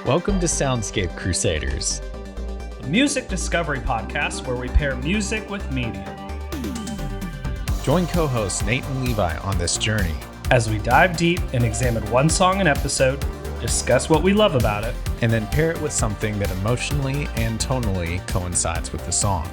Welcome to Soundscape Crusaders, a music discovery podcast where we pair music with media. Join co-hosts Nate and Levi on this journey as we dive deep and examine one song an episode, discuss what we love about it, and then pair it with something that emotionally and tonally coincides with the song.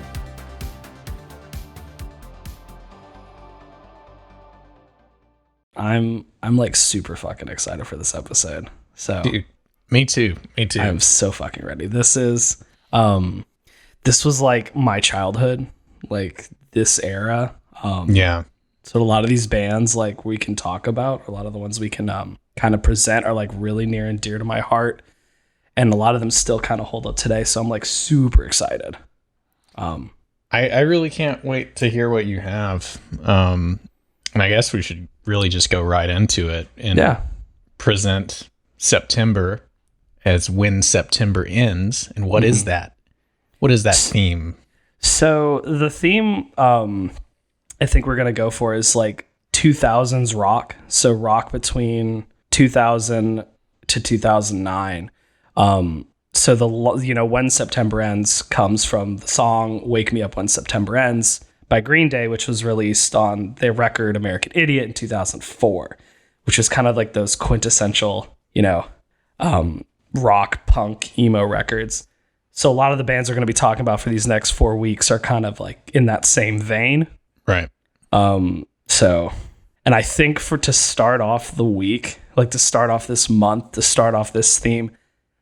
I'm like super fucking excited for this episode. So Dude, me too. I'm so fucking ready. This was like my childhood, like this era. Yeah. So a lot of these bands like we can talk about, a lot of the ones we can kind of present are like really near and dear to my heart. And a lot of them still kind of hold up today. So I'm like super excited. I really can't wait to hear what you have. And I guess we should really just go right into it and present September as When September Ends. And what is that? What is that theme? So the theme I think we're going to go for is like 2000s rock. So rock between 2000 to 2009. So When September Ends comes from the song Wake Me Up When September Ends by Green Day, which was released on their record American Idiot in 2004, which is kind of like those quintessential, rock, punk, emo records. So a lot of the bands we're going to be talking about for these next 4 weeks are kind of like in that same vein. Right. And I think to start off the week, like to start off this month, to start off this theme,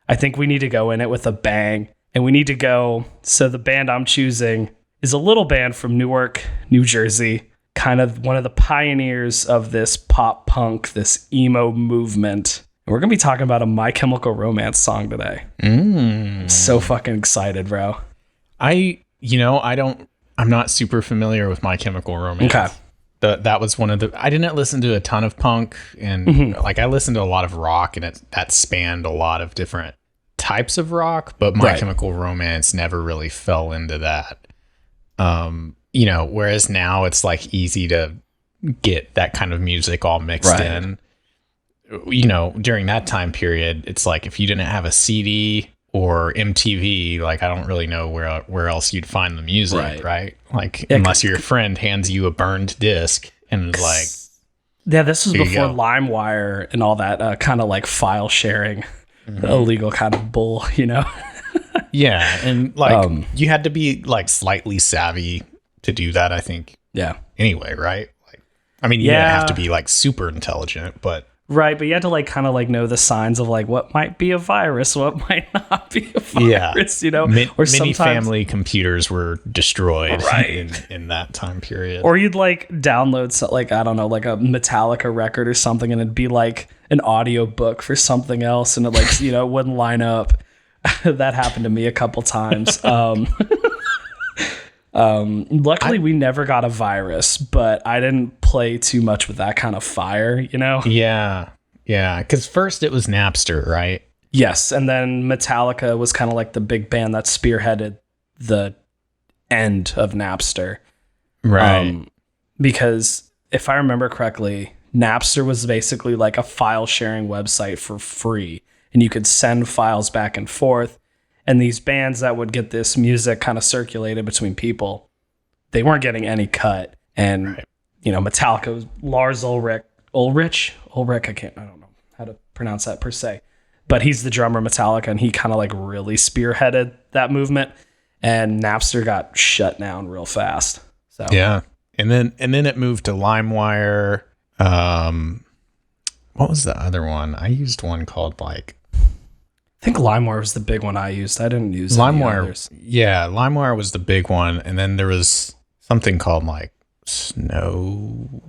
I think we need to go in it with a bang, and we need to go. So the band I'm choosing is a little band from Newark, New Jersey, kind of one of the pioneers of this pop punk, this emo movement. And we're going to be talking about a My Chemical Romance song today. I'm so fucking excited, bro. I'm not super familiar with My Chemical Romance. Okay. That was one of the, I didn't listen to a ton of punk, and I listened to a lot of rock, and that spanned a lot of different types of rock, but My Chemical Romance never really fell into that. Whereas now it's like easy to get that kind of music all mixed in. During that time period, it's like if you didn't have a CD or MTV, like I don't really know where else you'd find the music, right? Like unless your friend hands you a burned disc and is like, yeah, this was before LimeWire and all that kind of like file sharing, illegal kind of bull, Yeah, and like you had to be like slightly savvy to do that, I think. Yeah. Anyway, right? Like, I mean, you didn't have to be like super intelligent, but. Right, but you had to like kind of like know the signs of like what might be a virus, what might not be a virus, or many family computers were destroyed in that time period. Or you'd like download like I don't know, like a Metallica record or something, and it'd be like an audio book for something else, and it like it wouldn't line up. That happened to me a couple times. Luckily we never got a virus, but I didn't play too much with that kind of fire, Yeah. Because first it was Napster, right? Yes, and then Metallica was kind of like the big band that spearheaded the end of Napster. Right. Because if I remember correctly, Napster was basically like a file sharing website for free, and you could send files back and forth. And these bands that would get this music kind of circulated between people, they weren't getting any cut. And, Metallica was Lars Ulrich, I don't know how to pronounce that per se, but he's the drummer of Metallica, and he kind of like really spearheaded that movement, and Napster got shut down real fast. So yeah. And then it moved to LimeWire. What was the other one? I used one called like, I think LimeWire was the big one I used. I didn't use LimeWire. Yeah, LimeWire was the big one, and then there was something called like Snow.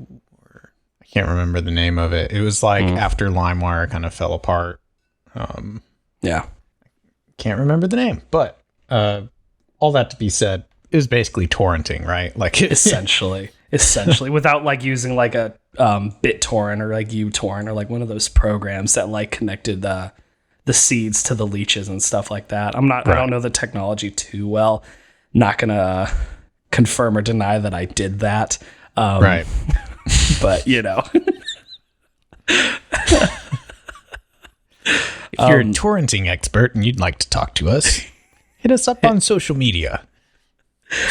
I can't remember the name of it. It was like after LimeWire kind of fell apart. Yeah, can't remember the name, but all that to be said, it was basically torrenting, right? Like essentially, without like using like a BitTorrent or like uTorrent or like one of those programs that like connected the seeds to the leeches and stuff like that. I don't know the technology too well. Not gonna confirm or deny that I did that. Right. But If you're a torrenting expert and you'd like to talk to us, hit us up on social media.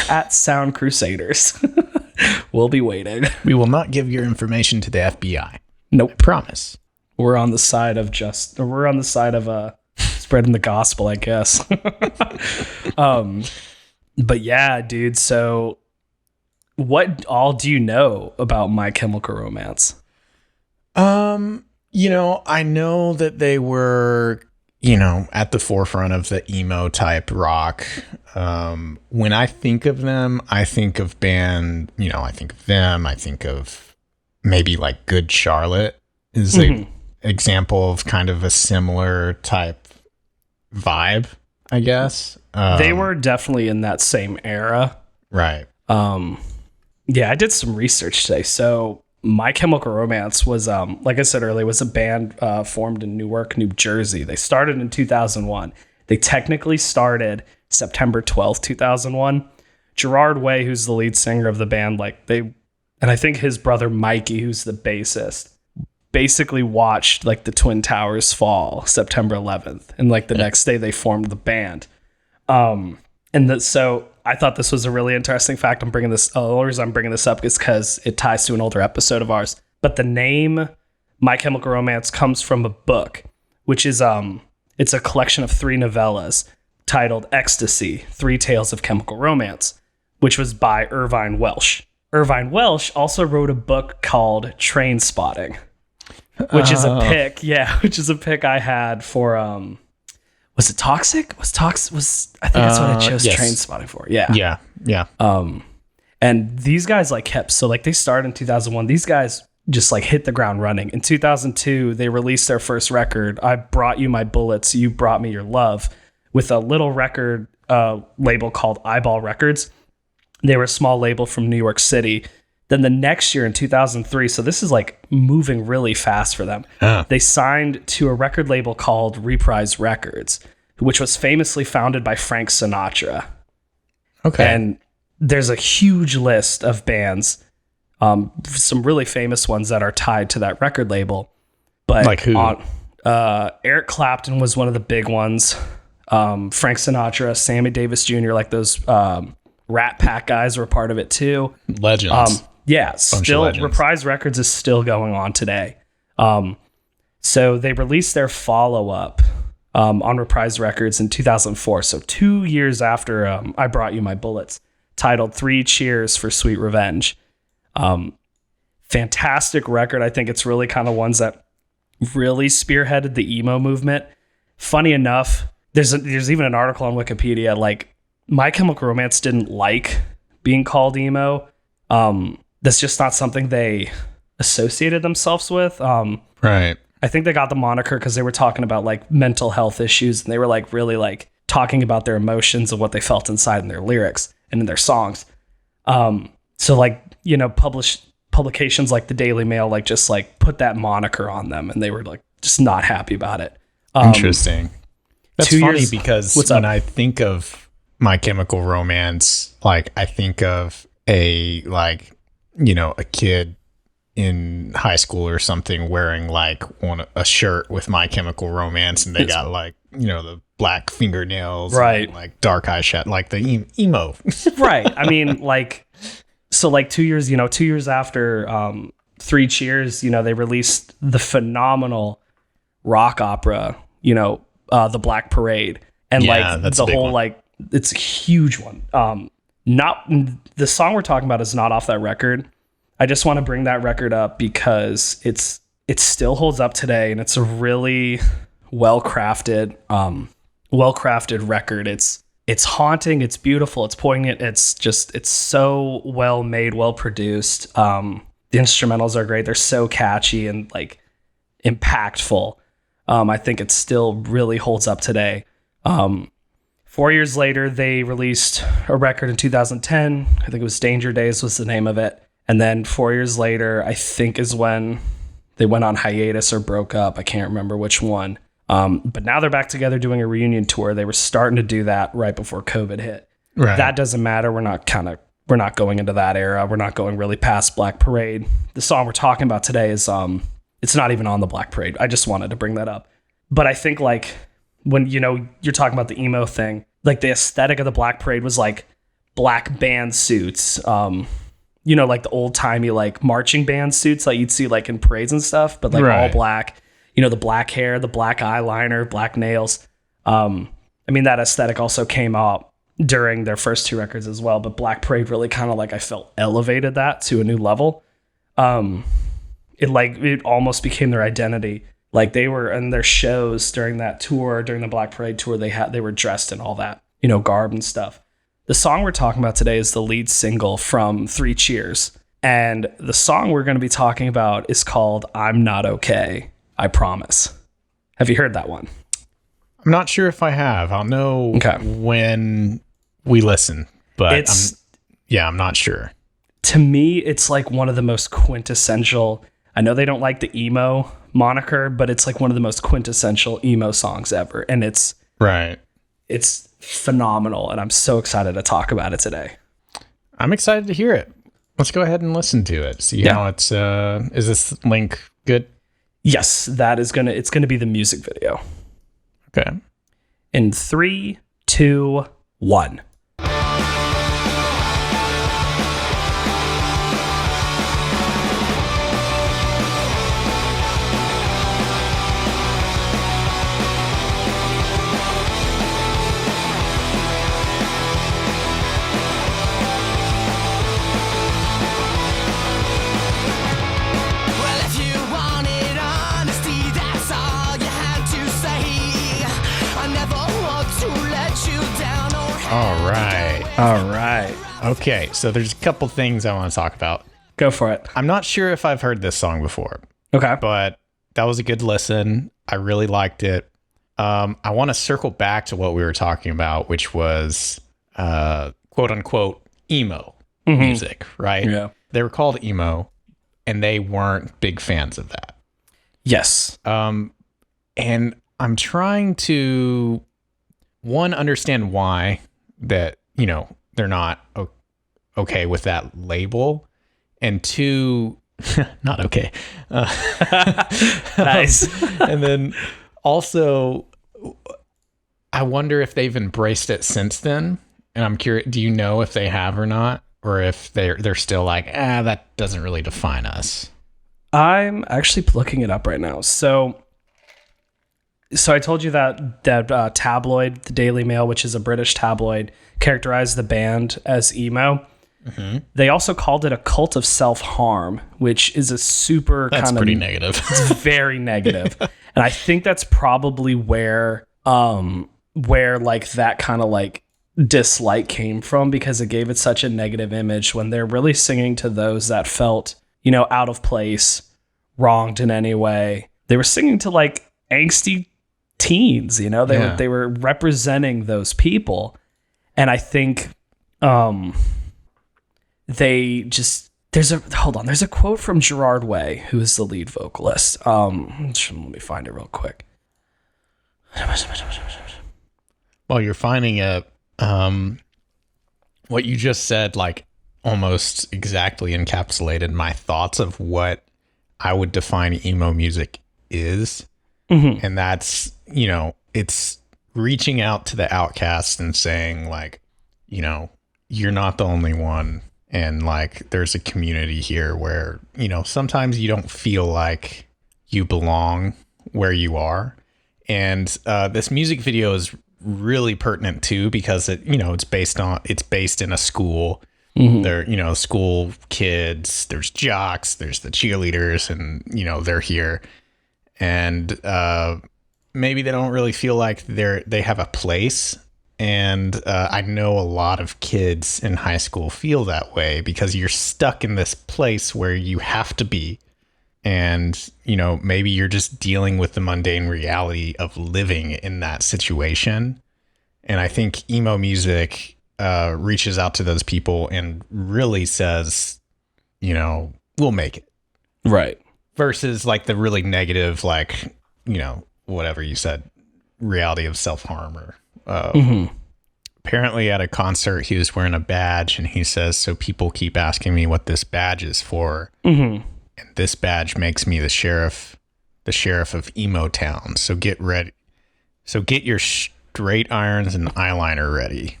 At Sound Crusaders. We'll be waiting. We will not give your information to the FBI. Nope. I promise. We're on the side of spreading the gospel, I guess. But yeah, dude. So what all do you know about My Chemical Romance? I know that they were, at the forefront of the emo type rock. When I think of them, I think of I think of maybe like Good Charlotte is an example of kind of a similar type vibe, I guess. They were definitely in that same era. Right. Yeah, I did some research today. So My Chemical Romance was, like I said earlier, was a band formed in Newark, New Jersey. They started in 2001. They technically started September 12th, 2001. Gerard Way, who's the lead singer of the band, and I think his brother Mikey, who's the bassist, basically watched like the Twin Towers fall September 11th. And like the next day they formed the band. So I thought this was a really interesting fact. The only reason I'm bringing this up is because it ties to an older episode of ours. But the name My Chemical Romance comes from a book, which is it's a collection of 3 novellas titled Ecstasy: 3 Tales of Chemical Romance, which was by Irvine Welsh. Irvine Welsh also wrote a book called Train Spotting, which is a pick. Yeah, which is a pick I had for was it Toxic? I think that's what I chose Train Spotting for. Yeah. Yeah. And these guys they started in 2001. These guys just like hit the ground running. In 2002, they released their first record, I Brought You My Bullets, You Brought Me Your Love, with a little record label called Eyeball Records. They were a small label from New York City. Then the next year in 2003, so this is like moving really fast for them. They signed to a record label called Reprise Records, which was famously founded by Frank Sinatra. Okay. And there's a huge list of bands, some really famous ones that are tied to that record label. But like who? Eric Clapton was one of the big ones. Frank Sinatra, Sammy Davis Jr., like those Rat Pack guys were part of it too. Legends. Yeah, still Reprise Records is still going on today. So they released their follow-up on Reprise Records in 2004. So 2 years after I Brought You My Bullets, titled 3 Cheers for Sweet Revenge. Fantastic record. I think it's really kind of ones that really spearheaded the emo movement. Funny enough, there's even an article on Wikipedia, like My Chemical Romance didn't like being called emo. That's just not something they associated themselves with. Right. I think they got the moniker because they were talking about like mental health issues, and they were like really like talking about their emotions and what they felt inside in their lyrics and in their songs. So like, publications like the Daily Mail, like just like put that moniker on them, and they were like just not happy about it. Interesting. That's funny because when up? I think of My Chemical Romance, like I think of a kid in high school or something wearing like a shirt with My Chemical Romance, and they got like, the black fingernails, right? And, like dark eyeshadow, like the emo. Right. I mean, like, so like 2 years after 3 Cheers, they released the phenomenal rock opera, The Black Parade. And like the whole, like, it's a huge one. Not the song we're talking about is not off that record. I just want to bring that record up because it still holds up today, and it's a really well-crafted record. It's haunting, it's beautiful, it's poignant, it's so well made, well produced. The instrumentals are great, they're so catchy and like impactful. I think it still really holds up today. 4 years later, they released a record in 2010. I think it was Danger Days was the name of it. And then 4 years later, I think is when they went on hiatus or broke up. I can't remember which one. But now they're back together doing a reunion tour. They were starting to do that right before COVID hit. Right. That doesn't matter. We're not going into that era. We're not going really past Black Parade. The song we're talking about today is it's not even on the Black Parade. I just wanted to bring that up. But I think like when, you're talking about the emo thing, like the aesthetic of the Black Parade was like black band suits, like the old timey like marching band suits that you'd see like in parades and stuff, but like all black, the black hair, the black eyeliner, black nails. That aesthetic also came out during their first 2 records as well, but Black Parade really kind of like, I felt, elevated that to a new level. It almost became their identity. Like they were in their shows during that tour, during the Black Parade tour, they were dressed in all that, garb and stuff. The song we're talking about today is the lead single from 3 Cheers. And the song we're going to be talking about is called I'm Not Okay, I Promise. Have you heard that one? I'm not sure if I have. I'll know when we listen, but I'm not sure. To me, it's like one of the most quintessential. I know they don't like the emo moniker, but it's like one of the most quintessential emo songs ever. And it's phenomenal. And I'm so excited to talk about it today. I'm excited to hear it. Let's go ahead and listen to it. See how it's, is this link good? Yes, it's going to be the music video. Okay. In 3, 2, 1. All right. Okay, so there's a couple things I want to talk about. Go for it. I'm not sure if I've heard this song before. Okay. But that was a good listen. I really liked it. I want to circle back to what we were talking about, which was quote unquote emo music, right? Yeah. They were called emo, and they weren't big fans of that. Yes. And I'm trying to, one, understand why that, they're not okay with that label, and 2, not okay. Nice. And then also, I wonder if they've embraced it since then. And I'm curious, do you know if they have or not? Or if they're still like, that doesn't really define us? I'm actually looking it up right now. So I told you that tabloid, the Daily Mail, which is a British tabloid, characterized the band as emo. Mm-hmm. They also called it a cult of self-harm, which is a super that's kind of pretty negative. It's very negative. And I think that's probably where like that kind of like dislike came from, because it gave it such a negative image when they're really singing to those that felt, out of place, wronged in any way. They were singing to like angsty teens, they were representing those people. And I think they just, there's a quote from Gerard Way, who is the lead vocalist. Let me find it real quick. While you're finding it, what you just said, like, almost exactly encapsulated my thoughts of what I would define emo music is. Mm-hmm. And that's, it's reaching out to the outcast and saying, like, you're not the only one. And like, there's a community here where, sometimes you don't feel like you belong where you are. And this music video is really pertinent too, because it's based in a school. Mm-hmm. They're, school kids, there's jocks, there's the cheerleaders, and, they're here. And maybe they don't really feel like they have a place. And I know a lot of kids in high school feel that way, because you're stuck in this place where you have to be. And, maybe you're just dealing with the mundane reality of living in that situation. And I think emo music reaches out to those people and really says, we'll make it. Right. Versus like the really negative, like, whatever you said, reality of self-harm or apparently at a concert, he was wearing a badge, and he says, so people keep asking me what this badge is for. Mm-hmm. And this badge makes me the sheriff the sheriff of Emo Town. So get ready. So get your straight irons and eyeliner ready.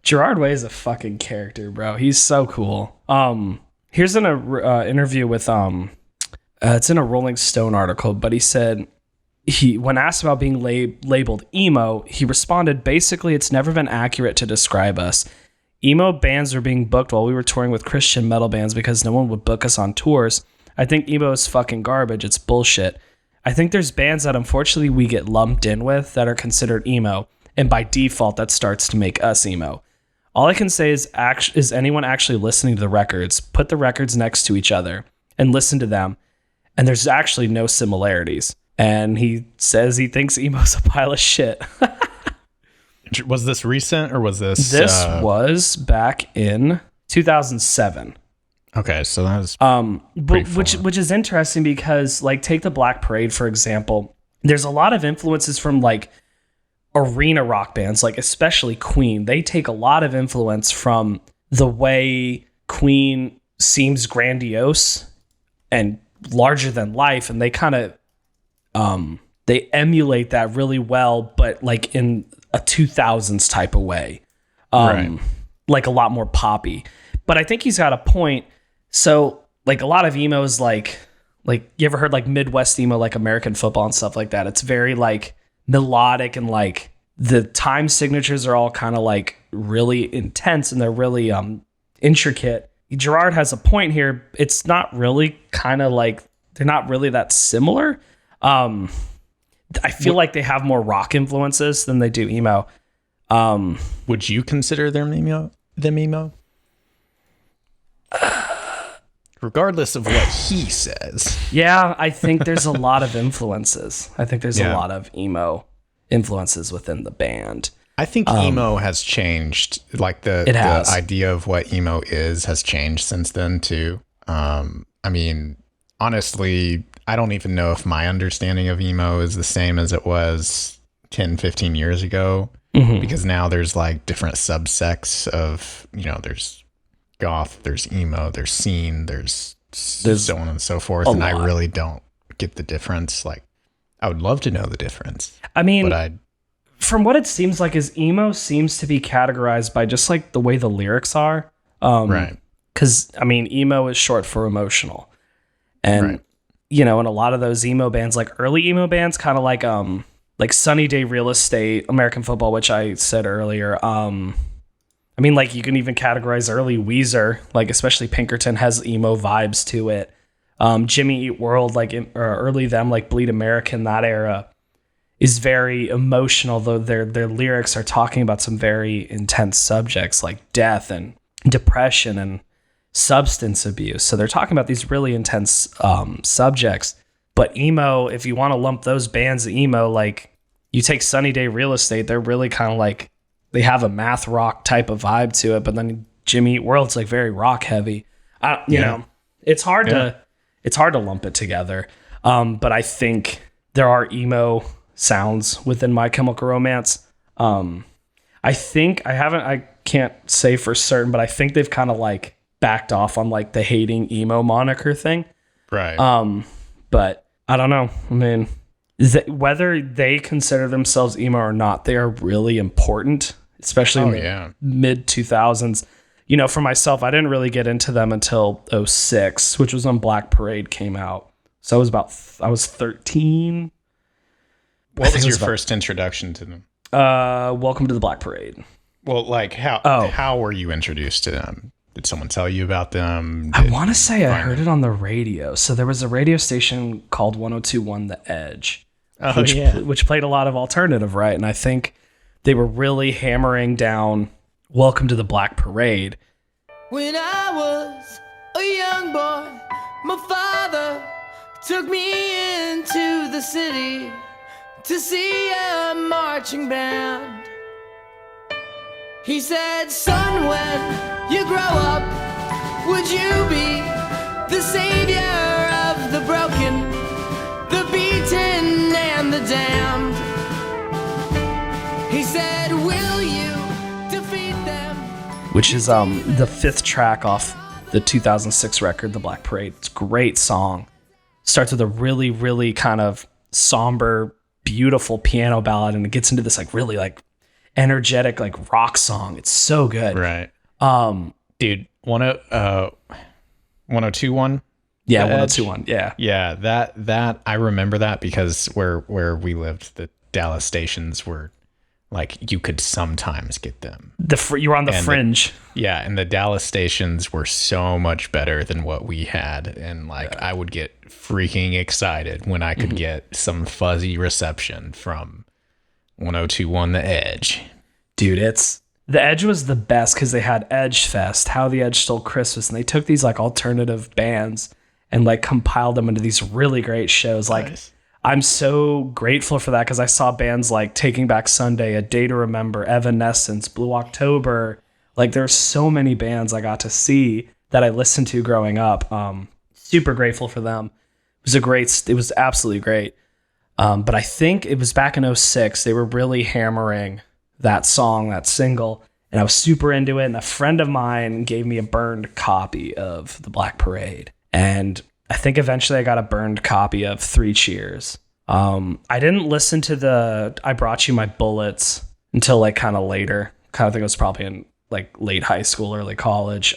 Gerard Way is a fucking character, bro. He's so cool. Here's an interview with it's in a Rolling Stone article, but he said when asked about being labeled emo, he responded, basically, it's never been accurate to describe us. Emo bands were being booked while we were touring with Christian metal bands because no one would book us on tours. I think emo is fucking garbage. It's bullshit. I think there's bands that unfortunately we get lumped in with that are considered emo, and by default that starts to make us emo. All I can say is anyone actually listening to the records, put the records next to each other and listen to them, and there's actually no similarities. And he says he thinks emo's a pile of shit. Was this recent or was this? This was back in 2007. Okay, so that was which is interesting because, like, take the Black Parade for example. There's a lot of influences from like arena rock bands, like especially Queen. They take a lot of influence from the way Queen seems grandiose and larger than life, and they kind of they emulate that really well, but like in a 2000s type of way, right. Like a lot more poppy. But I think he's got a point. So like a lot of emo is like you ever heard like Midwest emo, like American football and stuff like that. It's very like melodic, and like the time signatures are all kind of like really intense and they're really intricate. Gerard has a point here. It's not really kind of like, they're not really that similar. I feel like they have more rock influences than they do emo. Would you consider them emo? Regardless of what he says. Yeah, I think there's a lot of influences. I think there's a lot of emo influences within the band. I think emo has changed. Like the idea of what emo has changed since then too. I mean, honestly, I don't even know if my understanding of emo is the same as it was 10, 15 years ago. Mm-hmm. Because now there's like different subsects of, there's goth, there's emo, there's scene, there's so on and so forth. And I really don't get the difference. Like, I would love to know the difference. I mean, from what it seems like is emo seems to be categorized by just like the way the lyrics are. Right. Because, I mean, emo is short for emotional. And, right. And a lot of those emo bands, like early emo bands, kind of like Sunny Day Real Estate, American Football, which I said earlier. I mean, like you can even categorize early Weezer, like especially Pinkerton has emo vibes to it. Jimmy Eat World, like early them, like Bleed American, that era is very emotional, though their lyrics are talking about some very intense subjects like death and depression and substance abuse. So they're talking about these really intense subjects. But emo, if you want to lump those bands emo, like you take Sunny Day Real Estate, they're really kind of like, they have a math rock type of vibe to it. But then Jimmy Eat World's like very rock heavy. You know, it's hard to lump it together. But I think there are emo sounds within My Chemical Romance. I can't say for certain, but I think they've kind of like backed off on like the hating emo moniker thing. Right. But I don't know. I mean, whether they consider themselves emo or not, they are really important, especially in the mid 2000s. For myself, I didn't really get into them until 2006, which was when Black Parade came out. So I was 13. What was your first introduction to them? Welcome to the Black Parade. Well, like how were you introduced to them? Did someone tell you about them? I want to say I heard it on the radio. So there was a radio station called 102.1 The Edge, which played a lot of alternative, right? And I think they were really hammering down Welcome to the Black Parade. When I was a young boy, my father took me into the city to see a marching band. He said, son, when you grow up, would you be the savior of the broken, the beaten, and the damned? He said, will you defeat them? Which is the fifth track off the 2006 record, The Black Parade. It's a great song. starts with a really, really kind of somber, beautiful piano ballad, and it gets into this like really like energetic like rock song. It's so good. Right. Dude, 1021. Yeah, 1021. Yeah. Yeah, that I remember that because where we lived, the Dallas stations were like you could sometimes get them. You were on the fringe. And the Dallas stations were so much better than what we had, and like I would get freaking excited when I could get some fuzzy reception from 1021 The Edge. Dude, The Edge was the best because they had Edge Fest, How the Edge Stole Christmas, and they took these like alternative bands and like compiled them into these really great shows. Like, nice. I'm so grateful for that because I saw bands like Taking Back Sunday, A Day to Remember, Evanescence, Blue October. Like, there's so many bands I got to see that I listened to growing up. Super grateful for them. It was absolutely great. But I think it was back in 2006, they were really hammering that song, that single, and I was super into it. And a friend of mine gave me a burned copy of The Black Parade. And I think eventually I got a burned copy of Three Cheers. I didn't listen to I Brought You My Bullets until like kind of later. Kind of think it was probably in like late high school, early college.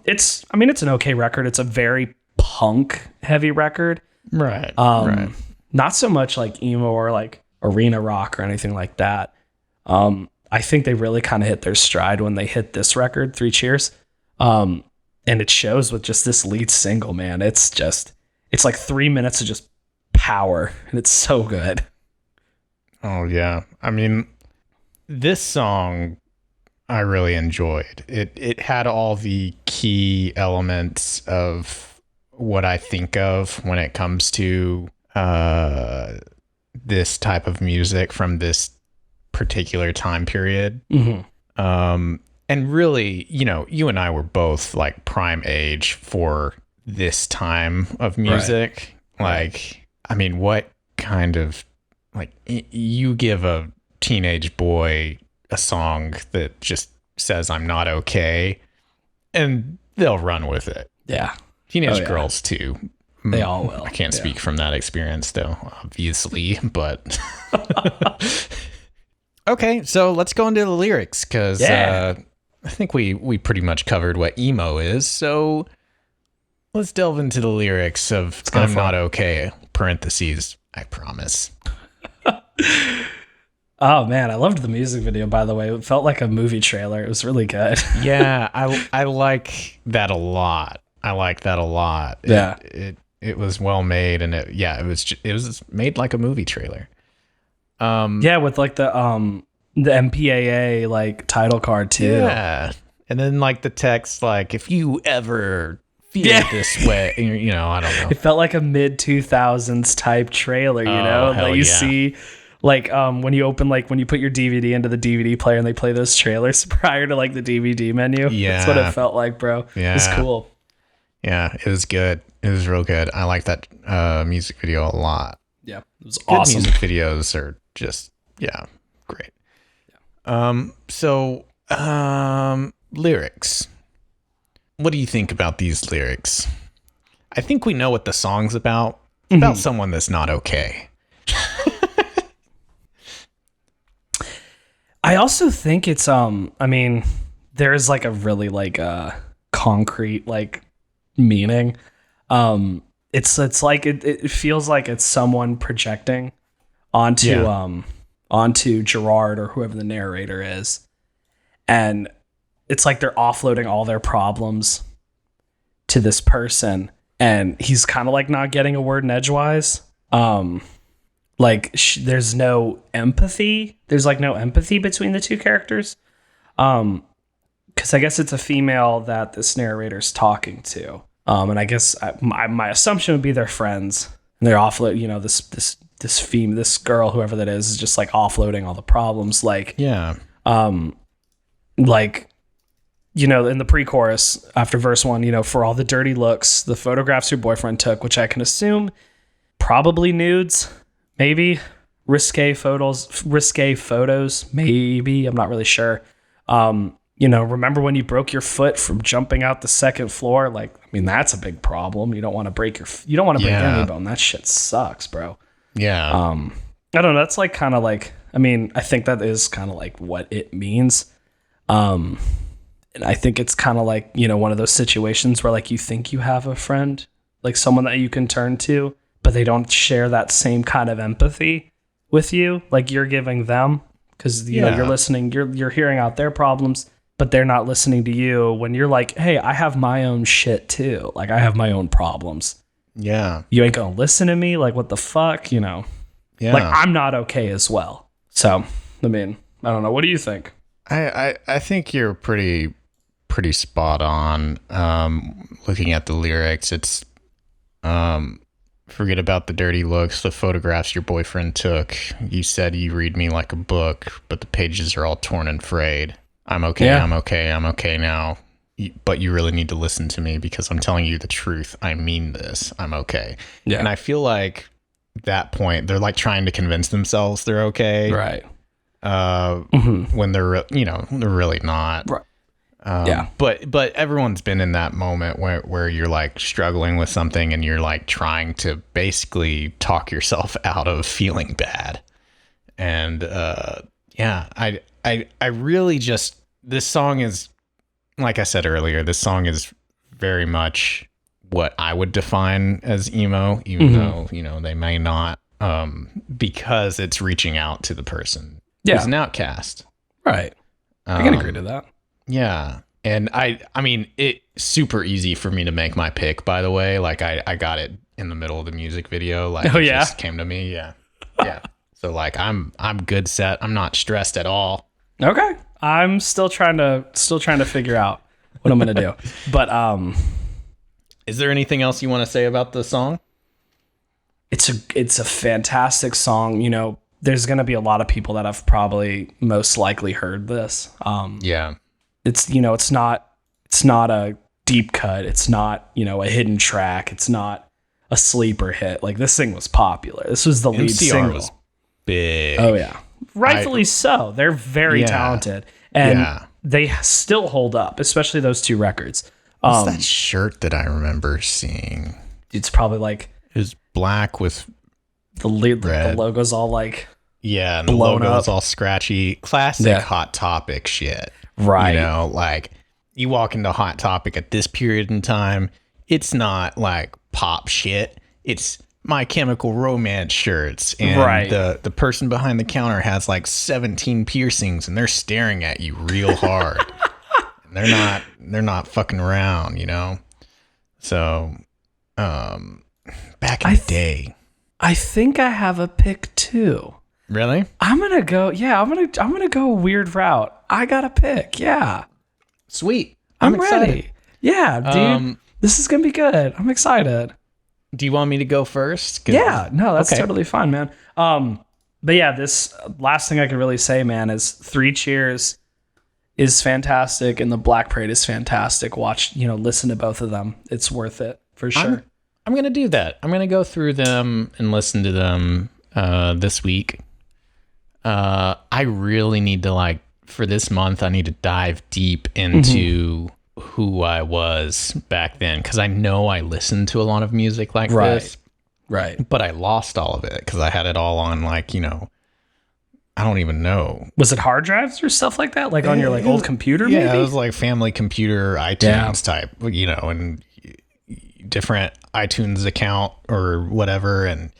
It's an okay record. It's a very punk heavy record. Right. Not so much like emo or like arena rock or anything like that. I think they really kind of hit their stride when they hit this record, Three Cheers. And it shows with just this lead single, man. It's like 3 minutes of just power, and it's so good. Oh, yeah. I mean, this song I really enjoyed. It had all the key elements of what I think of when it comes to this type of music from this particular time period. And really, you and I were both like prime age for this time of music. Right. Like, I mean, what kind of like you give a teenage boy a song that just says I'm not okay and they'll run with it. Yeah. Teenage girls too. They all will. I can't speak from that experience though, obviously, but okay, so let's go into the lyrics because I think we pretty much covered what emo is. So let's delve into the lyrics of I'm Not Okay, parentheses, I promise. Oh, man, I loved the music video, by the way. It felt like a movie trailer. It was really good. Yeah, I like that a lot. Yeah. It was well made, and it was made like a movie trailer. Yeah, with like the MPAA like title card too. Yeah, and then like the text, like if you ever feel this way, I don't know. It felt like a mid 2000s type trailer, that you see. Like when you put your DVD into the DVD player and they play those trailers prior to like the DVD menu. Yeah, that's what it felt like, bro. Yeah, it was cool. Yeah, it was good. It was real good. I like that music video a lot. Yeah, it was awesome. Music videos are just great. Yeah. Lyrics. What do you think about these lyrics? I think we know what the song's about. It's about someone that's not okay. I also think it's there's like a really like concrete like meaning. It's like it feels like it's someone projecting onto Gerard or whoever the narrator is, and it's like they're offloading all their problems to this person, and he's kind of like not getting a word in edgewise. There's no empathy. There's like no empathy between the two characters. Because I guess it's a female that this narrator's talking to. And I guess my assumption would be they're friends. And they're offload. This girl, whoever that is just like offloading all the problems. Like, yeah. In the pre-chorus after verse 1, for all the dirty looks, the photographs your boyfriend took, which I can assume probably nudes, maybe risque photos, maybe, I'm not really sure. remember when you broke your foot from jumping out the second floor? Like, I mean, that's a big problem. You don't want to break any bone. That shit sucks, bro. Yeah. I don't know. That's like kind of like, I mean, I think that is kind of like what it means. And I think it's kind of like, one of those situations where like you think you have a friend, like someone that you can turn to, but they don't share that same kind of empathy with you. Like you're giving them, because you're listening, you're hearing out their problems, but they're not listening to you when you're like, hey, I have my own shit too. Like I have my own problems. Yeah. You ain't gonna listen to me? Like what the fuck? Yeah. Like I'm not okay as well. So, I mean, I don't know. What do you think? I think you're pretty spot on. Looking at the lyrics, it's forget about the dirty looks, the photographs your boyfriend took. You said you read me like a book, but the pages are all torn and frayed. I'm okay, yeah. I'm okay now. But you really need to listen to me because I'm telling you the truth. I mean this. I'm okay. Yeah. And I feel like that point, they're like trying to convince themselves they're okay. Right. When they're, they're really not. Right. Yeah. But everyone's been in that moment where you're like struggling with something and you're like trying to basically talk yourself out of feeling bad. And I really just, this song is, like I said earlier, this song is very much what I would define as emo, even though, they may not, because it's reaching out to the person who's an outcast. Right. I can agree to that. Yeah. And I mean, it's super easy for me to make my pick, by the way. Like I got it in the middle of the music video. Like it just came to me. Yeah. Yeah. So like I'm good set. I'm not stressed at all. Okay. I'm still trying to figure out what I'm going to do. But is there anything else you want to say about the song? It's a fantastic song. There's going to be a lot of people that have probably most likely heard this. Yeah. It's it's not a deep cut. It's not, a hidden track. It's not a sleeper hit. Like this thing was popular. This was the lead MCR single. Was big. Oh yeah. Rightfully so. They're very talented and they still hold up, especially those two records. What's that shirt that I remember seeing? It's probably like it was black with the logo's all like and the logo's all scratchy. Classic Hot Topic shit. Right. Like you walk into Hot Topic at this period in time, it's not like pop shit. It's My Chemical Romance shirts. And the person behind the counter has like 17 piercings and they're staring at you real hard. And they're not fucking around, So back in the day. I think I have a pick too. Really? I'm gonna go. Yeah, I'm gonna go a weird route. I got a pick. Yeah. Sweet. I'm ready. Yeah, dude. This is gonna be good. I'm excited. Do you want me to go first? Yeah. No, that's totally fine, man. But yeah, this last thing I could really say, man, is Three Cheers is fantastic and the Black Parade is fantastic. Listen to both of them. It's worth it for sure. I'm gonna do that. I'm gonna go through them and listen to them this week. I really need to for this month, I need to dive deep into who I was back then. Cause I know I listened to a lot of music like this. Right. But I lost all of it. Cause I had it all on I don't even know. Was it hard drives or stuff like that? Like on your old computer? Maybe? Yeah, it was like family computer, iTunes type, and different iTunes account or whatever. And,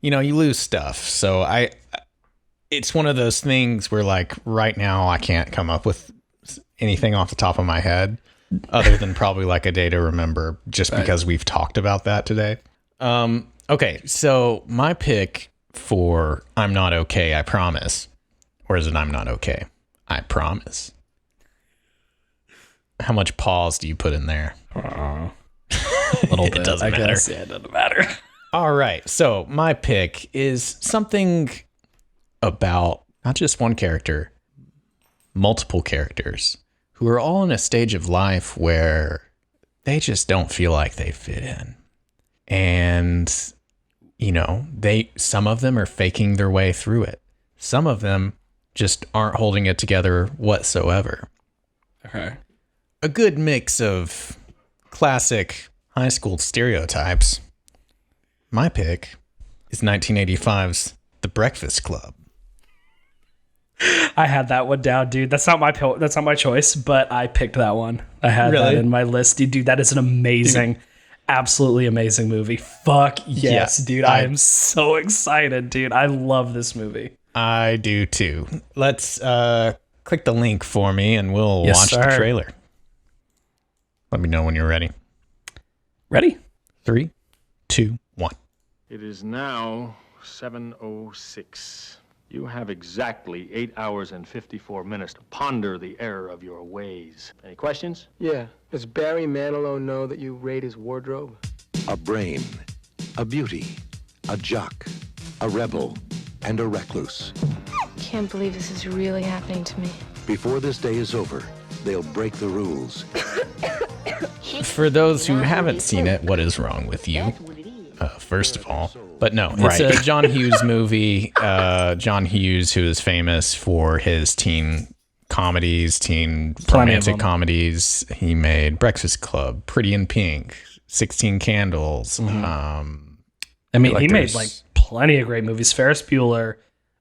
you lose stuff. So it's one of those things where right now I can't come up with anything off the top of my head other than probably a day to remember just because we've talked about that today. Okay. So my pick for I'm Not Okay, I Promise, or is it I'm Not Okay, I Promise? How much pause do you put in there? A little bit. It doesn't matter. Guess, it doesn't matter. All right. So my pick is something about not just one character, multiple characters who are all in a stage of life where they just don't feel like they fit in. And, some of them are faking their way through it. Some of them just aren't holding it together whatsoever. Okay. A good mix of classic high school stereotypes. My pick is 1985's The Breakfast Club. I had that one down, dude. That's not my choice, but I picked that one. I had that in my list. Dude, that is an amazing, absolutely amazing movie. Fuck yes, dude. I am so excited, dude. I love this movie. I do too. Let's click the link for me and we'll watch the trailer. Let me know when you're ready. Ready? 3, 2, 1. It is now 7:06. You have exactly 8 hours and 54 minutes to ponder the error of your ways. Any questions? Yeah. Does Barry Manilow know that you raid his wardrobe? A brain, a beauty, a jock, a rebel, and a recluse. Can't believe this is really happening to me. Before this day is over, they'll break the rules. For those who haven't seen it, what is wrong with you? First of all. But no, it's a John Hughes movie. John Hughes, who is famous for his teen comedies, teen romantic comedies. He made Breakfast Club, Pretty in Pink, 16 Candles. I mean, he made like plenty of great movies. Ferris Bueller,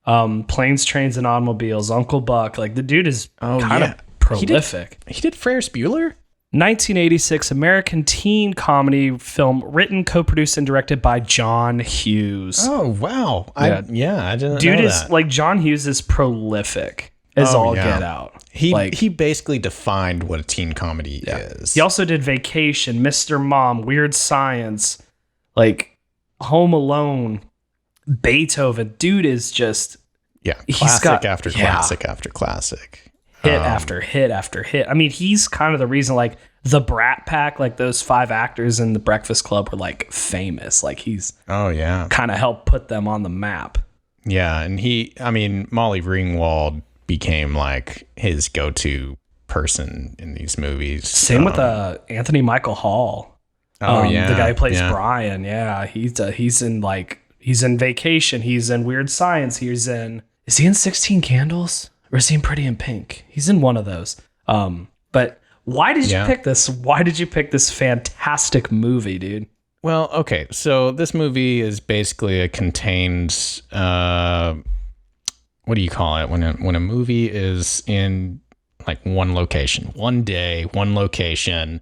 Planes, Trains, and Automobiles, Uncle Buck. Like the dude is kind of prolific. He did Ferris Bueller? 1986 American teen comedy film written, co-produced, and directed by John Hughes. Oh, wow. I didn't know Dude is that. like, John Hughes is prolific as all get out. He basically defined what a teen comedy is. He also did Vacation, Mr. Mom, Weird Science, like Home Alone, Beethoven. Dude is just classic after classic after classic. Hit after hit after hit. I mean, he's kind of the reason, like, the Brat Pack, like those 5 actors in The Breakfast Club were, like, famous. Like, he's kind of helped put them on the map. Yeah, and Molly Ringwald became, like, his go-to person in these movies. Same with Anthony Michael Hall. The guy who plays Brian. Yeah, he's in Vacation. He's in Weird Science. Is he in 16 Candles? Or is he in Pretty in Pink? He's in one of those. But why did you pick this? Why did you pick this fantastic movie, dude? Well, okay. So this movie is basically a contained, what do you call it? When a movie is in like one location, one day, one location,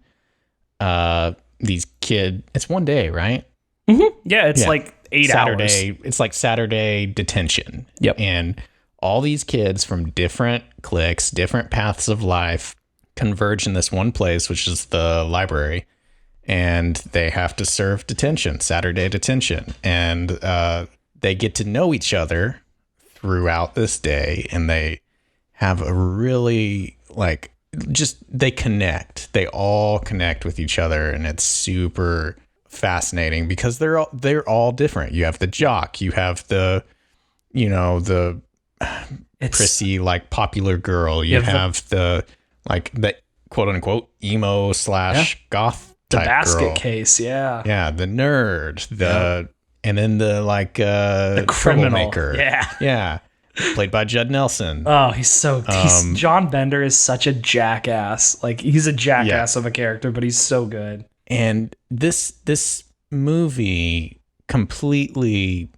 it's one day, right? Mm-hmm. Yeah, it's like 8 hours. It's like Saturday detention. Yep. And all these kids from different cliques, different paths of life converge in this one place, which is the library, and they have to serve detention, Saturday detention. And they get to know each other throughout this day, and they have a really, like, they connect. They all connect with each other, and it's super fascinating because they're all different. You have the jock, you have the prissy, like, popular girl. You have the quote unquote emo / goth type basket girl. Case, yeah, the nerd, and then the troublemaker, played by Judd Nelson. Oh, John Bender is such a jackass. Like, he's a jackass of a character, but he's so good. And this movie completely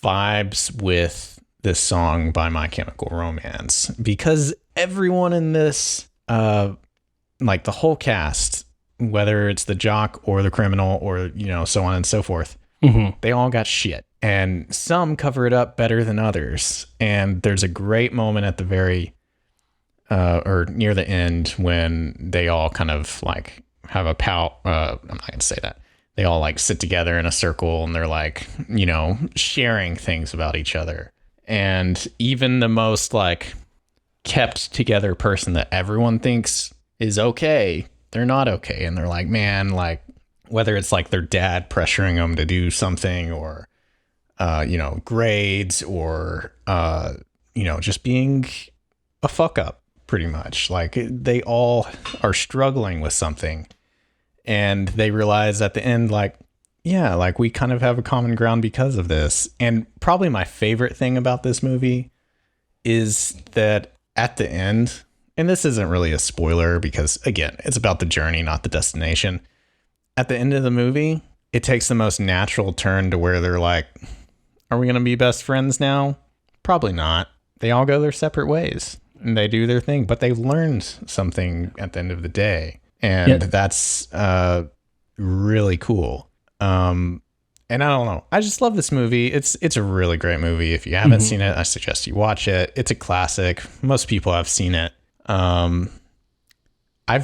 vibes with this song by My Chemical Romance, because everyone in this, like the whole cast, whether it's the jock or the criminal or, so on and so forth, they all got shit, and some cover it up better than others. And there's a great moment at the very, or near the end, when they all kind of like have a pout. I'm not going to say that. They all like sit together in a circle and they're like, sharing things about each other. And even the most like kept together person that everyone thinks is okay, they're not okay. And they're like, man, like, whether it's like their dad pressuring them to do something, or, grades, or, just being a fuck up, pretty much. Like, they all are struggling with something, and they realize at the end, like, yeah, like, we kind of have a common ground because of this. And probably my favorite thing about this movie is that at the end, and this isn't really a spoiler because, again, it's about the journey, not the destination. At the end of the movie, it takes the most natural turn to where they're like, are we going to be best friends now? Probably not. They all go their separate ways and they do their thing, but they've learned something at the end of the day. And that's really cool. And I don't know. I just love this movie. It's a really great movie. If you haven't seen it, I suggest you watch it. It's a classic. Most people have seen it. I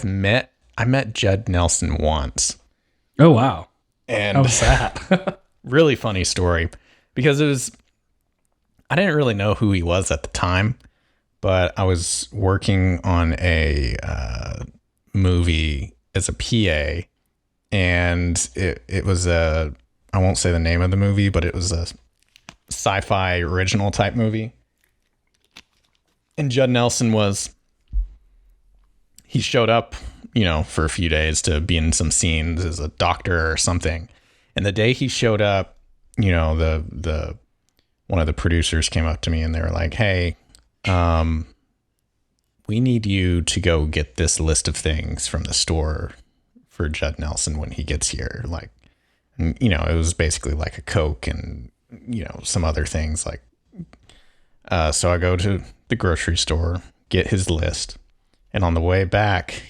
met Judd Nelson once. Oh, wow. And how was that? Really funny story because I didn't really know who he was at the time, but I was working on a movie as a PA, and it was I won't say the name of the movie, but it was a sci-fi original type movie. And Judd Nelson he showed up, for a few days to be in some scenes as a doctor or something. And the day he showed up, the one of the producers came up to me and they were like, hey, we need you to go get this list of things from the store for Judd Nelson when he gets here. Like, it was basically like a Coke and, some other things like, so I go to the grocery store, get his list. And on the way back,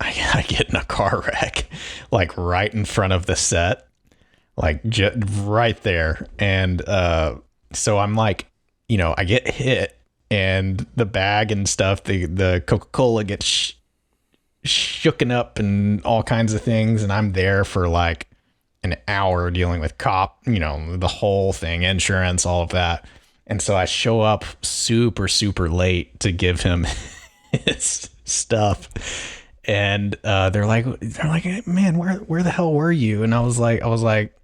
I get in a car wreck, like right in front of the set, like right there. And, so I'm like, I get hit and the bag and stuff, the Coca-Cola gets shooken up and all kinds of things. And I'm there for like an hour dealing with the whole thing, insurance, all of that. And so I show up super, super late to give him his stuff. And they're like, hey, man, where the hell were you? And I was like,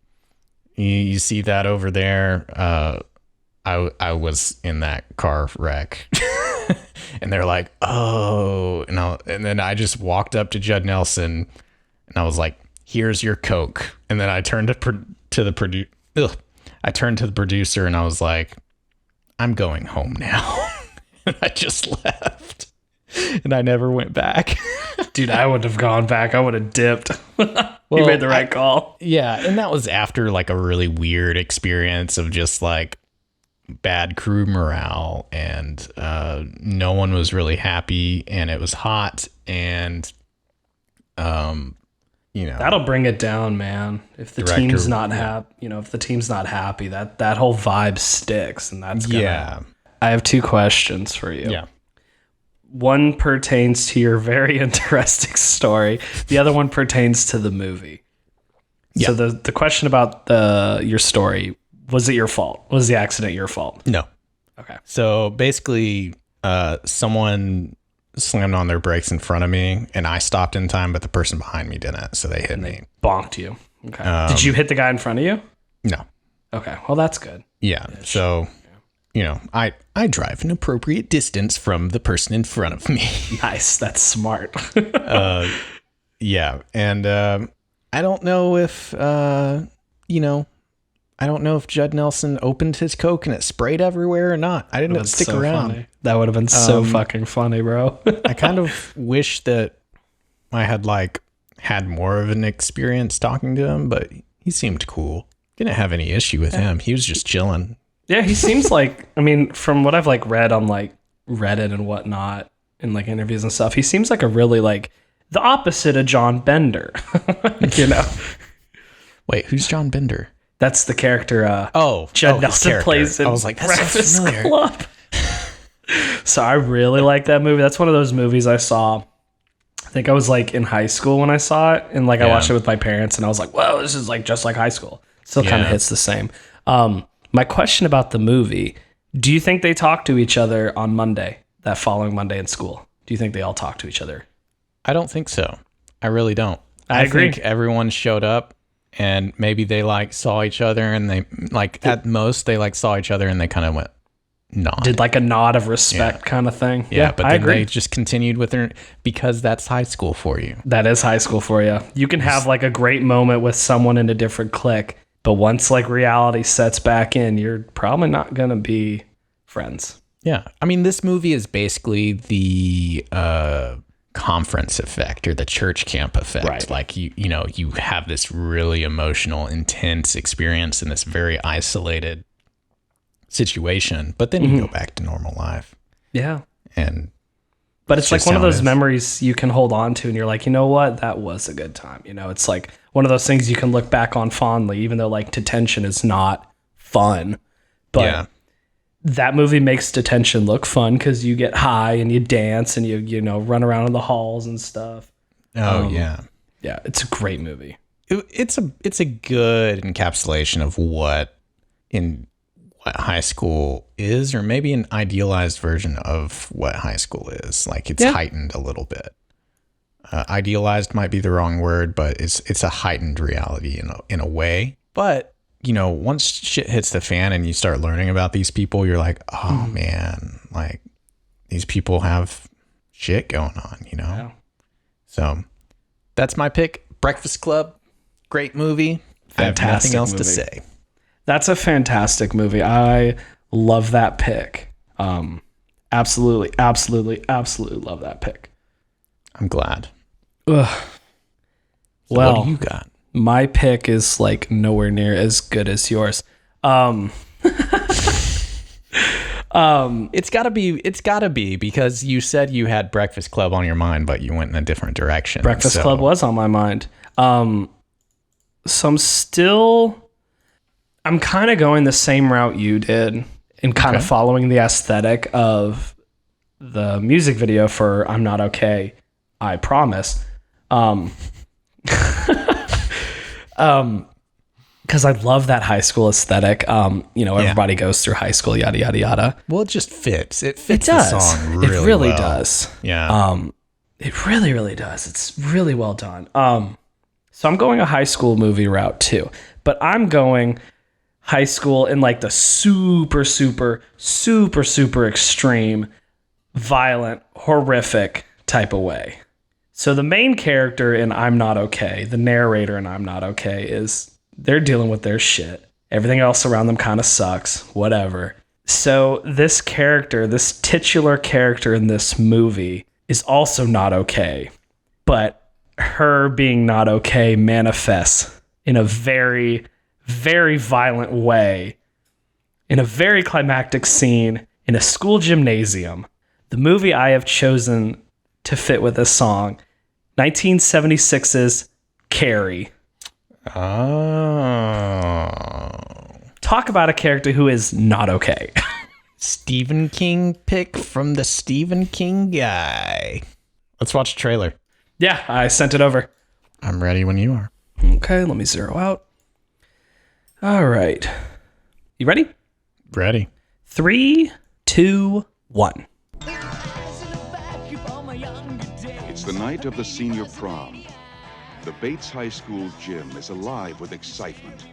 you see that over there? I was in that car wreck. And they're like, oh, and then I just walked up to Judd Nelson and I was like, here's your Coke. And then I turned to the producer and I was like, I'm going home now. And I just left and I never went back. Dude, I wouldn't have gone back. I would have dipped. You made the right call. Yeah. And that was after like a really weird experience of just like bad crew morale and no one was really happy and it was hot and that'll bring it down, man. If the team's not happy, if the team's not happy, that whole vibe sticks, and that's gonna. Yeah. I have two questions for you. Yeah. One pertains to your very interesting story. The other one pertains to the movie. Yeah. So the question about your story, was it your fault? Was the accident your fault? No. Okay. So basically, someone slammed on their brakes in front of me and I stopped in time, but the person behind me didn't. So they hit me. Bonked you. Okay. Did you hit the guy in front of you? No. Okay. Well, that's good. Yeah. So, I drive an appropriate distance from the person in front of me. Nice. That's smart. Yeah. And I don't know if, I don't know if Judd Nelson opened his Coke and it sprayed everywhere or not. I didn't stick around. Funny. That would have been so fucking funny, bro. I kind of wish that I had had more of an experience talking to him, but he seemed cool. Didn't have any issue with him. He was just chilling. Yeah, he seems from what I've read on Reddit and whatnot in interviews and stuff, he seems like a really the opposite of John Bender. Wait, who's John Bender? That's the character. Judd Nelson plays in I was like, that's Breakfast so familiar. Club. So I really like that movie. That's one of those movies I saw. I think I was in high school when I saw it, and I watched it with my parents, and I was like, "Whoa, this is just like high school." Still kind of hits the same. My question about the movie: do you think they talked to each other on Monday, that following Monday in school? Do you think they all talked to each other? I don't think so. I really don't. I agree. Think everyone showed up. And maybe they saw each other and they at most they saw each other and they kind of went nod. Did a nod of respect kind of thing. Yeah, but then they just continued with their, because that's high school for you. That is high school for you. You can have a great moment with someone in a different clique, but once reality sets back in, you're probably not going to be friends. Yeah. I mean, this movie is basically the conference effect or the church camp effect. Right. Like, you have this really emotional, intense experience in this very isolated situation, but then you go back to normal life. Yeah. But it's like one of those memories you can hold on to and you're like, you know what? That was a good time. It's like one of those things you can look back on fondly, even though like detention is not fun. But that movie makes detention look fun because you get high and you dance and you run around in the halls and stuff. Yeah, it's a great movie. It's a good encapsulation of what high school is, or maybe an idealized version of what high school is. Like, it's heightened a little bit. Idealized might be the wrong word, but it's a heightened reality in a way. But once shit hits the fan and you start learning about these people, you're like, oh man, like these people have shit going on, Yeah. So that's my pick. Breakfast Club, great movie. I have nothing else to say. That's a fantastic movie. I love that pick. Absolutely love that pick. I'm glad. Ugh. So well, what do you got? My pick is like nowhere near as good as yours. It's gotta be because you said you had Breakfast Club on your mind, but you went in a different direction. Breakfast Club was on my mind. So I'm kind of going the same route you did and kind of following the aesthetic of the music video for I'm Not Okay, I Promise. Because I love that high school aesthetic. Everybody goes through high school, yada, yada, yada. Well, it just fits. It fits the song really well. It really does. Yeah. It really, really does. It's really well done. So I'm going a high school movie route too, but I'm going high school in like the super, super, super, super extreme, violent, horrific type of way. So the main character in I'm Not Okay, the narrator in I'm Not Okay, they're dealing with their shit. Everything else around them kind of sucks, whatever. So this character, this titular character in this movie is also not okay, but her being not okay manifests in a very, very violent way in a very climactic scene in a school gymnasium. The movie I have chosen to fit with this song, 1976's Carrie. Oh. Talk about a character who is not okay. Stephen King pick from the Stephen King guy. Let's watch the trailer. Yeah, I sent it over. I'm ready when you are. Okay, let me zero out. All right. You ready? Ready. 3, 2, 1. It's the night of the senior prom. The Bates High School gym is alive with excitement.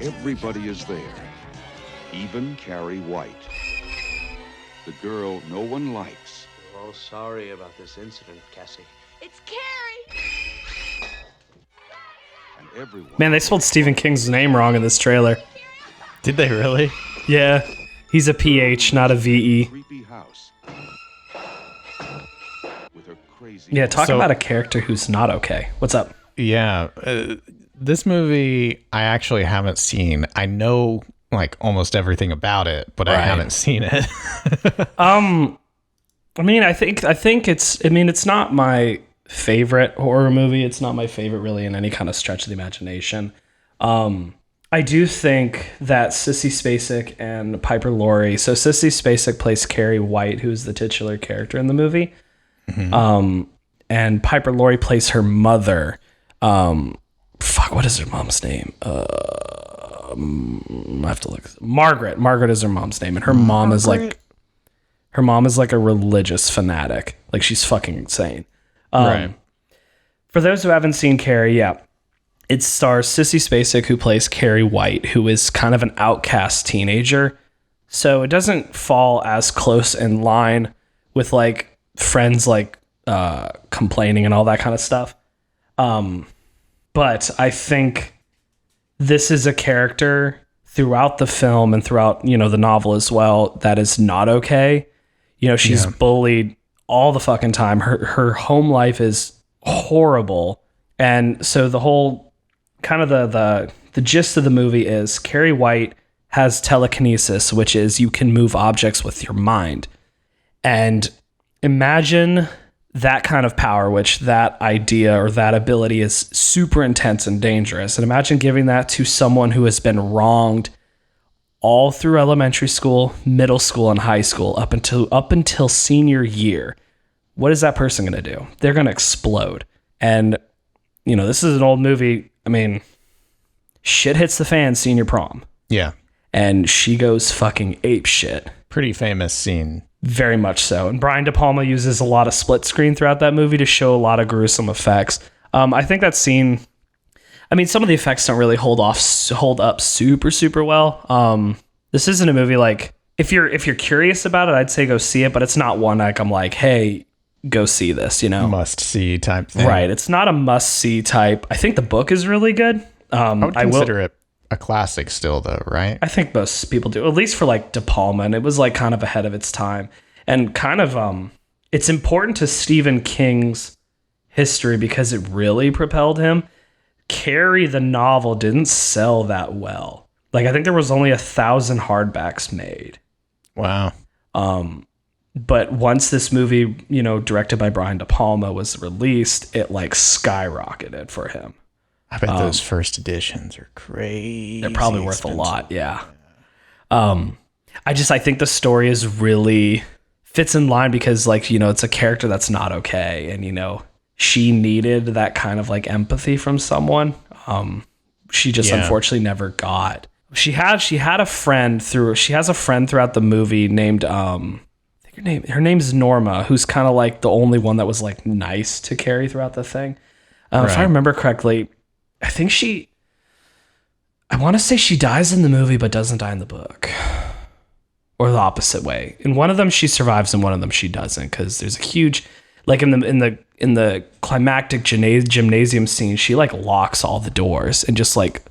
Everybody is there, even Carrie White, the girl no one likes. We're all sorry about this incident, Cassie. It's Carrie! And everyone... Man, they spelled Stephen King's name wrong in this trailer. Did they really? Yeah, he's a PH, not a VE. Creepy house. With her crazy... Yeah, talk about a character who's not okay. What's up? Yeah, this movie I actually haven't seen. I know like almost everything about it, but I haven't seen it. I mean, I think it's not my favorite horror movie. It's not my favorite really in any kind of stretch of the imagination. I do think that Sissy Spacek and Piper Laurie. So Sissy Spacek plays Carrie White, who's the titular character in the movie. Mm-hmm. And Piper Laurie plays her mother. What is her mom's name? I have to look. Margaret. Margaret is her mom's name, and her mom is like a religious fanatic. Like, she's fucking insane. Right. For those who haven't seen Carrie, it stars Sissy Spacek, who plays Carrie White, who is kind of an outcast teenager. So it doesn't fall as close in line with like friends like complaining and all that kind of stuff. But I think this is a character throughout the film and throughout, the novel as well, that is not okay. She's bullied all the fucking time. Her home life is horrible. And so the whole kind of the gist of the movie is Carrie White has telekinesis, which is you can move objects with your mind. And imagine that kind of power, which that idea or that ability is super intense and dangerous. And imagine giving that to someone who has been wronged all through elementary school, middle school, and high school up until senior year. What is that person going to do? They're going to explode. And, this is an old movie. I mean, shit hits the fan, senior prom. Yeah. And she goes fucking ape shit. Pretty famous scene. Very much so. And Brian De Palma uses a lot of split screen throughout that movie to show a lot of gruesome effects. I think that scene, some of the effects don't really hold up super, super well. This isn't a movie like, if you're curious about it, I'd say go see it, but it's not one like I'm like, hey, go see this, Must see type thing. Right. It's not a must see type. I think the book is really good. I would consider it a classic still, though, right? I think most people do, at least for like De Palma, and it was like kind of ahead of its time. And kind of, it's important to Stephen King's history because it really propelled him. Carrie, the novel, didn't sell that well. Like, I think there was only 1,000 hardbacks made. Wow. But once this movie, directed by Brian De Palma was released, it like skyrocketed for him. I bet those first editions are crazy. They're probably worth a lot, yeah. I think the story is really fits in line because it's a character that's not okay, and she needed that kind of like empathy from someone. She just unfortunately never got. She had a friend she has a friend throughout the movie named I think her name's Norma, who's kind of like the only one that was like nice to Carrie throughout the thing. If I remember correctly, I want to say she dies in the movie, but doesn't die in the book, or the opposite way. In one of them, she survives, and one of them she doesn't, because there's a huge, like in the climactic gymnasium scene, she like locks all the doors, and just like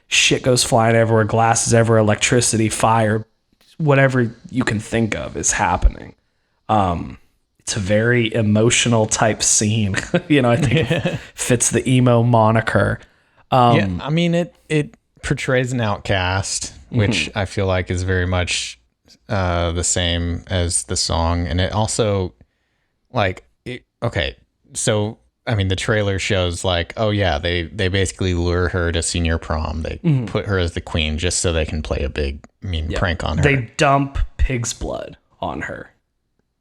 shit goes flying everywhere, glasses everywhere, electricity, fire, whatever you can think of is happening. It's a very emotional type scene. I think it fits the emo moniker. It portrays an outcast, which I feel like is very much the same as the song. And it also the trailer shows like, oh yeah, they basically lure her to senior prom. They put her as the queen just so they can play a big prank on her. They dump pig's blood on her.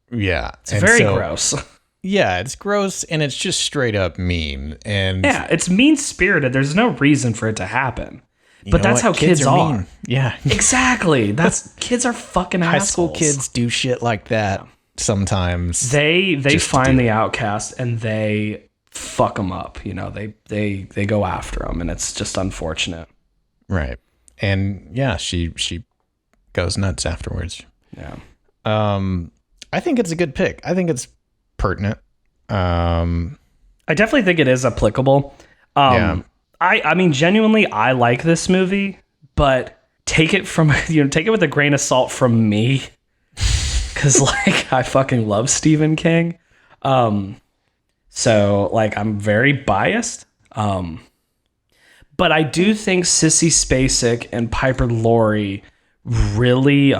Yeah. It's very gross. Yeah, it's gross, and it's just straight up mean. And yeah, it's mean-spirited. There's no reason for it to happen. But that's how kids are. Mean. Yeah. Exactly. Kids are fucking high assholes. School kids do shit like that sometimes. They find the outcast and they fuck them up. They go after them, and it's just unfortunate. Right. And yeah, she goes nuts afterwards. Yeah. I think it's a good pick. I think it's pertinent. I definitely think it is applicable. I mean, genuinely, I like this movie, but take it with a grain of salt from me, because I fucking love Stephen King. So I'm very biased. But I do think Sissy Spacek and Piper Laurie really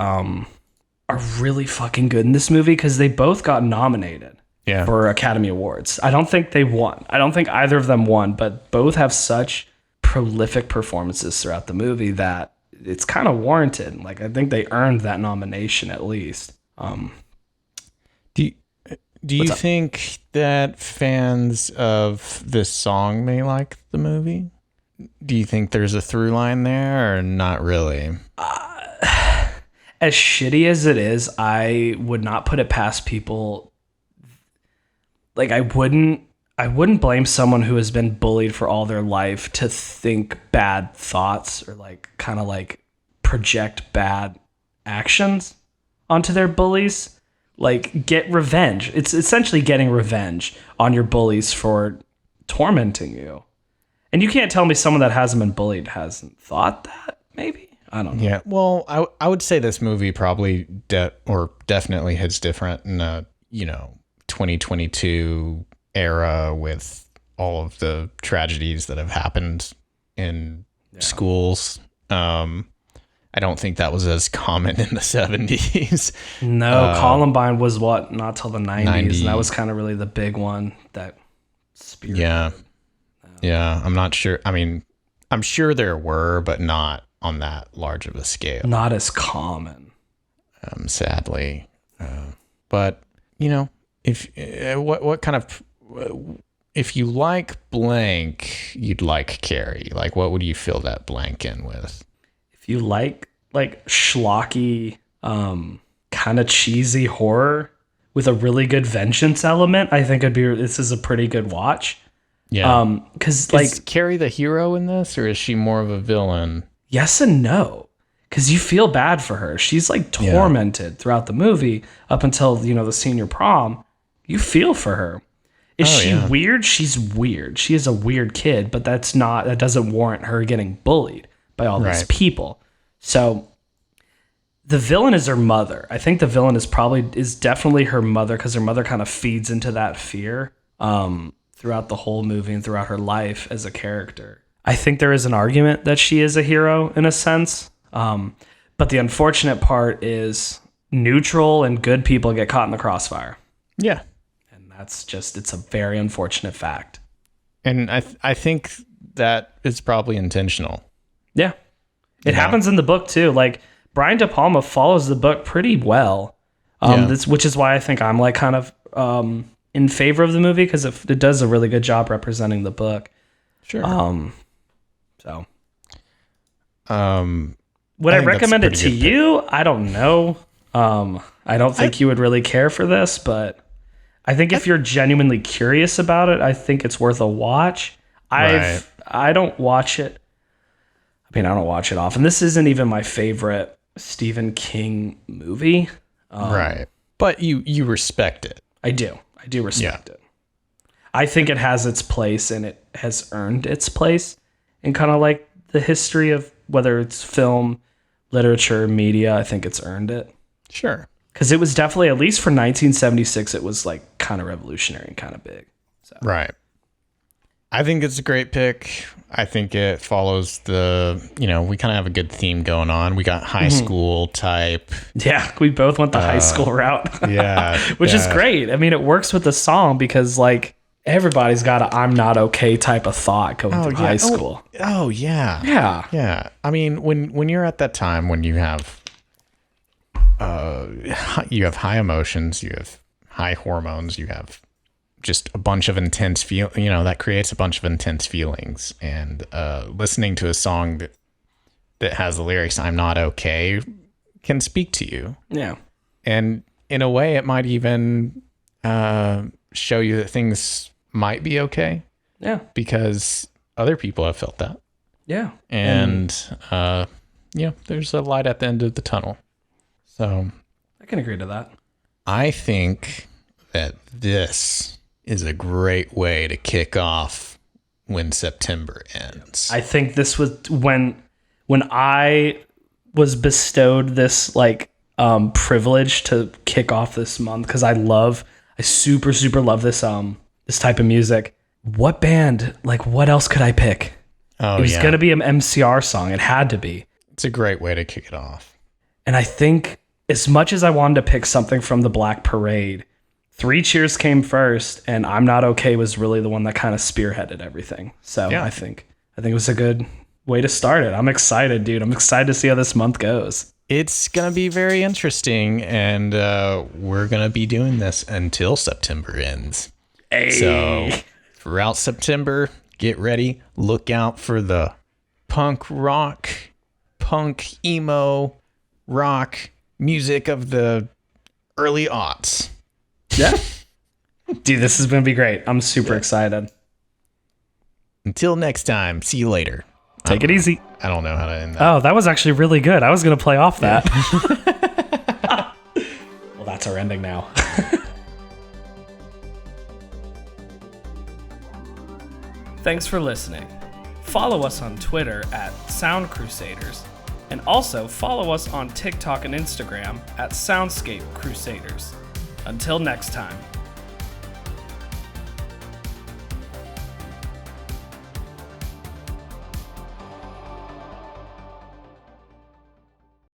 are really fucking good in this movie, because they both got nominated for Academy Awards. I don't think they won. I don't think either of them won, but both have such prolific performances throughout the movie that it's kind of warranted. I think they earned that nomination at least. Do you think that fans of this song may like the movie? Do you think there's a through line there, or not really? As shitty as it is, I would not put it past people. I wouldn't blame someone who has been bullied for all their life to think bad thoughts, or kind of project bad actions onto their bullies. Get revenge. It's essentially getting revenge on your bullies for tormenting you. And you can't tell me someone that hasn't been bullied hasn't thought that, maybe? I don't know. Yeah. Well, I would say this movie probably definitely hits different in a, 2022 era with all of the tragedies that have happened in schools. I don't think that was as common in the 70s. No, Columbine was not till the 90s. And that was kind of really the big one that spearheaded. Yeah. I'm not sure. I mean, I'm sure there were, but not on that large of a scale. Not as common. Sadly. But, if what kind of, if you like blank, you'd like Carrie. Like, what would you fill that blank in with? If you like schlocky, kind of cheesy horror with a really good vengeance element, I think this is a pretty good watch. Yeah. Because is Carrie the hero in this, or is she more of a villain? Yes and no. Because you feel bad for her. She's tormented throughout the movie up until, the senior prom. You feel for her. Is she weird? She's weird. She is a weird kid, but that doesn't warrant her getting bullied by all these people. So the villain is her mother. I think the villain is definitely her mother, because her mother kind of feeds into that fear throughout the whole movie and throughout her life as a character. I think there is an argument that she is a hero in a sense. But the unfortunate part is neutral and good people get caught in the crossfire. Yeah. And it's a very unfortunate fact. And I think that is probably intentional. Yeah. It happens in the book too. Like, Brian De Palma follows the book pretty well. Which is why I think I'm kind of in favor of the movie, because it does a really good job representing the book. Sure. Would I recommend it to you? I don't know. I don't think you would really care for this, but I think if you're genuinely curious about it, I think it's worth a watch. I don't watch it. I don't watch it often. This isn't even my favorite Stephen King movie. Right. But you respect it. I do respect it. I think it has its place, and it has earned its place in kind of the history of whether it's film, literature, media. I think it's earned it. Sure. Because it was definitely, at least for 1976, it was kind of revolutionary and kind of big. So. Right. I think it's a great pick. I think it follows we kind of have a good theme going on. We got high school type. Yeah, we both went the high school route. Yeah. Which is great. It works with the song because everybody's got a I'm not okay type of thought going through high school. Oh, yeah. Yeah. Yeah. When you're at that time when you have high emotions, you have high hormones, you have just a bunch of intense that creates a bunch of intense feelings, and listening to a song that has the lyrics "I'm not okay" can speak to you. Yeah. And in a way, it might even show you that things might be okay. Yeah. Because other people have felt that. Yeah. And there's a light at the end of the tunnel. So I can agree to that. I think that this is a great way to kick off when September ends. I think this was when I was bestowed this privilege to kick off this month, because I super, super love this this type of music. What band, what else could I pick? It was going to be an MCR song. It had to be. It's a great way to kick it off. And I think as much as I wanted to pick something from the Black Parade, Three Cheers came first, and I'm Not Okay was really the one that kind of spearheaded everything. So I think it was a good way to start it. I'm excited, dude. I'm excited to see how this month goes. It's going to be very interesting, and we're going to be doing this until September ends. Hey. So throughout September, get ready. Look out for the punk rock, punk emo rock music of the early aughts. Yeah. Dude, this is going to be great. I'm super excited. Until next time, see you later. Take it easy. I don't know how to end that. Oh, that was actually really good. I was going to play off that. Well, that's our ending now. Thanks for listening. Follow us on Twitter at Sound Crusaders. And also follow us on TikTok and Instagram at Soundscape Crusaders. Until next time.